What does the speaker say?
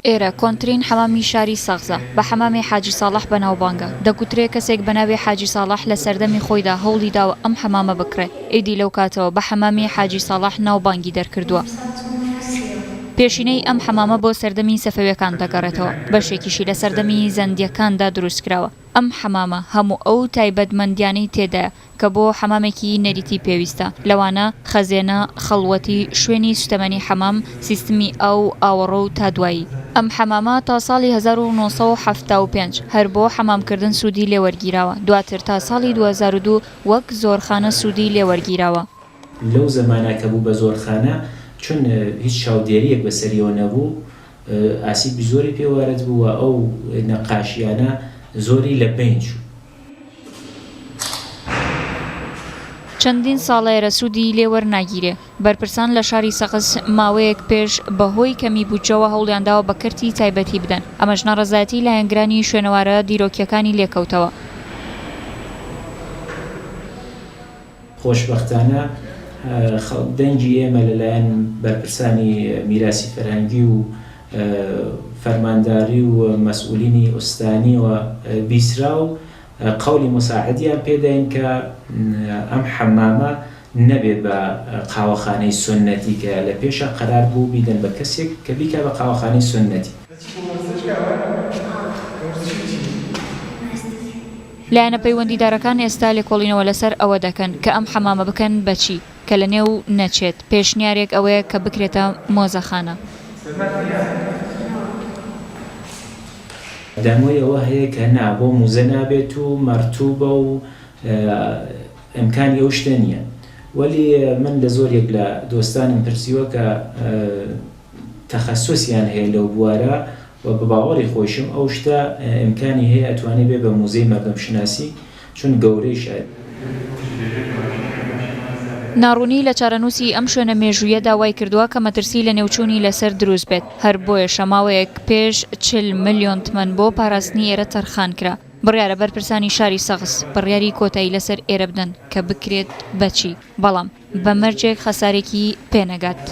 ئێرە کۆنترین حەمامی شاری سەغزە بە حەمامی حاجی ساڵح بەناوبانگە دەگوترێت کەسێک بەناوی حاجی ساڵح لە سەردەمی خۆیدا هەوڵی داوە ئەم حەمامە بکڕێت ئیدی لەو کاتەوە بە حەمامی حاجی ساڵح ناوبانگی دەرکردووە. پێشینەی ئەم حەمامە بۆ سەردەمی سەفەویەکان دەگەڕێتەوە بەشێکیشی لە سەردەمی زەندیەکاندا دروستکراوە. ئەم حەمامە هەموو ئەو تایبەتمەندیانەی تێدایە کە بۆ حەمامێکی نەریتی پێویستە، لەوانە خەزێنە، خەڵوەتی، شوێنی سوتەمەنی حەمام، سیستمی ئاوەڕۆ و تا دوایی. ئەم حەمامە تا ساڵی 1975 هەر بۆ حەمامکردن سوودی لێوەرگیراوە، دواتر تا ساڵی 2002 وەک زۆرخانە سوودی لێوەرگیراوە. لەو زەمانە کە بوو بە زۆرخانە چون هیچ چاودێریەک بەسەریەوە نەبوو، ئاسیبی زۆری پێوارد بووە، ئەو نەقاشیانە زۆری لە بین چوو. چەندین ساڵێرە سوودی لێوەرناگیرێ. بەرپرسان لە شاری سەغز ماوەیەک پێش بەهۆی کەمی بوجەوە هەوڵیانداوە بە کردی تایبەتی بدەن، ئەمەش نەڕەزایەتی لە هێنگرانی شوێنەوارە دیرۆکیەکانی لێکەوتەوە. خۆشبەختانە دەنگی ئێمە لەلایەن بەرپرسانی میراسی فەرهەنگی و فەرمانداری و مەسئولینی ئوستانیەوە بیسرا و قەولی مساعدیان پێداین کە ئەم حەمامە نەبێ بە قاوەخانەی سنەتی کە لە پێشە قەرار بوو بیدەن بە کەسێک کە بیکە بە قاوەخانەی سنەتی. لایەنە پەیوەندیدارەکان ئێستا لێکۆڵینەوە لەسەر ئەوە دەکەن کە ئەم حەمامە بکەن بەچی کە لە نێو نەچێت. پێشنیارێک ئەوەیە کە بکرێتە مۆزەخانە. دامۆی ئەوە هەیە کە نا بۆ موزە نابێت و مەرتوبە و ئەمکانی ئەو شتە نییە، وەلی من لە زۆرێک لە دۆستانم پرسیوە کە تەخەسوسیان هەیە لەو بوارە و بە باوەڕی خۆشم ئەو شتە ئیمکانی هەیە ئەتوانێت بێ بە موزەی مەردەمشناسی چون گەورەی شایە. ناڕوونی لە چارەنووسی ئەم شوێنە مێژوویە داوای کردووە کە مەترسی لە نێوچوونی لەسەر دروست بێت، هەر بۆیە شەماوەیەک پێش 40 ملیۆن تمەن بۆ پاراستنی ئێرە تەرخان کرا. بڕیارە بەرپرسانی شاری سەغز بڕیاری کۆتایی لەسەر ئێرە بدەن کە بکرێت بەچی، بەڵام بە مەرجێک خەسارێکی پێنەگات.